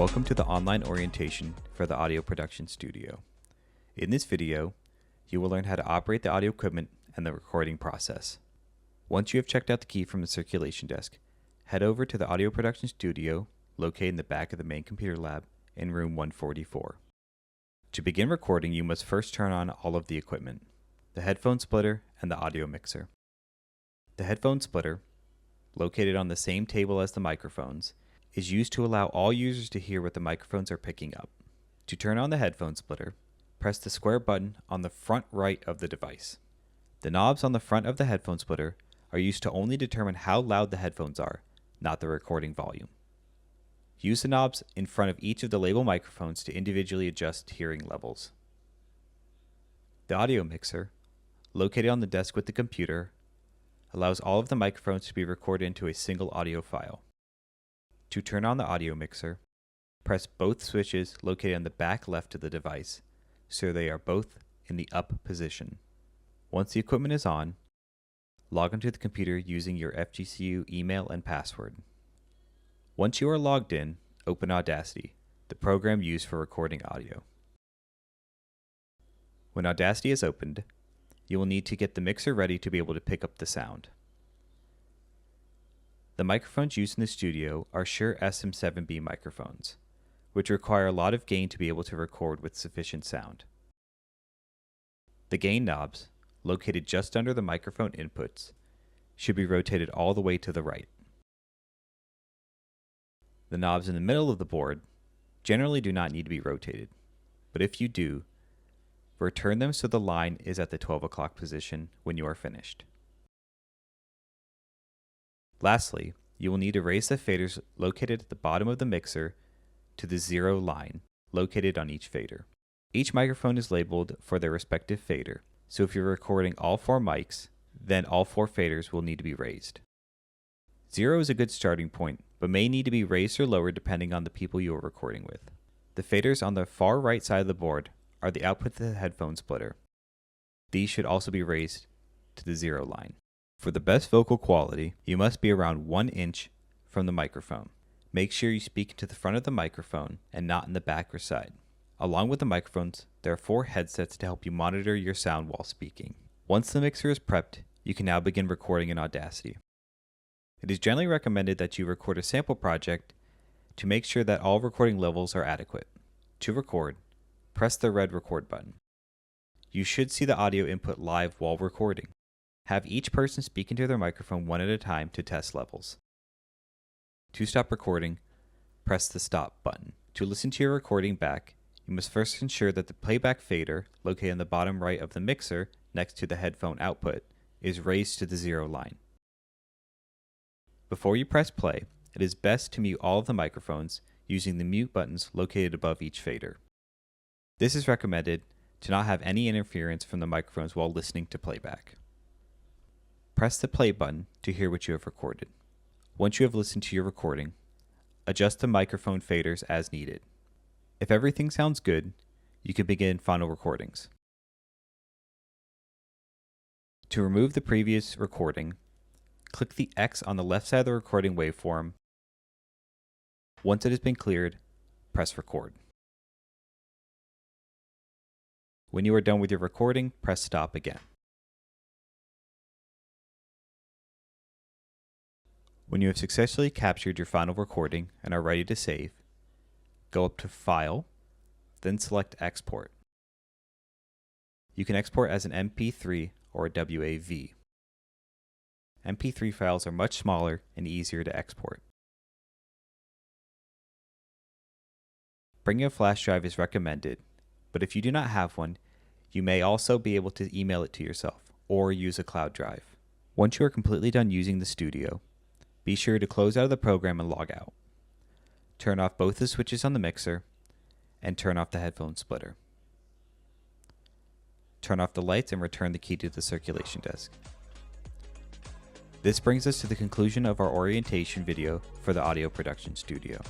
Welcome to the online orientation for the audio production studio. In this video, you will learn how to operate the audio equipment and the recording process. Once you have checked out the key from the circulation desk, head over to the audio production studio located in the back of the main computer lab in room 144. To begin recording, you must first turn on all of the equipment, the headphone splitter and the audio mixer. The headphone splitter, located on the same table as the microphones, is used to allow all users to hear what the microphones are picking up. To turn on the headphone splitter, press the square button on the front right of the device. The knobs on the front of the headphone splitter are used to only determine how loud the headphones are, not the recording volume. Use the knobs in front of each of the label microphones to individually adjust hearing levels. The audio mixer, located on the desk with the computer, allows all of the microphones to be recorded into a single audio file. To turn on the audio mixer, press both switches located on the back left of the device so they are both in the up position. Once the equipment is on, log into the computer using your FGCU email and password. Once you are logged in, open Audacity, the program used for recording audio. When Audacity is opened, you will need to get the mixer ready to be able to pick up the sound. The microphones used in the studio are Shure SM7B microphones, which require a lot of gain to be able to record with sufficient sound. The gain knobs, located just under the microphone inputs, should be rotated all the way to the right. The knobs in the middle of the board generally do not need to be rotated, but if you do, return them so the line is at the 12 o'clock position when you are finished. Lastly, you will need to raise the faders located at the bottom of the mixer to the 0 line located on each fader. Each microphone is labeled for their respective fader, so if you're recording all 4 mics, then all 4 faders will need to be raised. 0 is a good starting point, but may need to be raised or lowered depending on the people you are recording with. The faders on the far right side of the board are the output to the headphone splitter. These should also be raised to the 0 line. For the best vocal quality, you must be around 1 inch from the microphone. Make sure you speak into the front of the microphone and not in the back or side. Along with the microphones, there are 4 headsets to help you monitor your sound while speaking. Once the mixer is prepped, you can now begin recording in Audacity. It is generally recommended that you record a sample project to make sure that all recording levels are adequate. To record, press the red record button. You should see the audio input live while recording. Have each person speak into their microphone one at a time to test levels. To stop recording, press the stop button. To listen to your recording back, you must first ensure that the playback fader, located on the bottom right of the mixer next to the headphone output, is raised to the 0 line. Before you press play, it is best to mute all of the microphones using the mute buttons located above each fader. This is recommended to not have any interference from the microphones while listening to playback. Press the play button to hear what you have recorded. Once you have listened to your recording, adjust the microphone faders as needed. If everything sounds good, you can begin final recordings. To remove the previous recording, click the X on the left side of the recording waveform. Once it has been cleared, press record. When you are done with your recording, press stop again. When you have successfully captured your final recording and are ready to save, go up to File, then select Export. You can export as an MP3 or a WAV. MP3 files are much smaller and easier to export. Bringing a flash drive is recommended, but if you do not have one, you may also be able to email it to yourself or use a cloud drive. Once you are completely done using the studio, be sure to close out of the program and log out. Turn off both the switches on the mixer and turn off the headphone splitter. Turn off the lights and return the key to the circulation desk. This brings us to the conclusion of our orientation video for the audio production studio.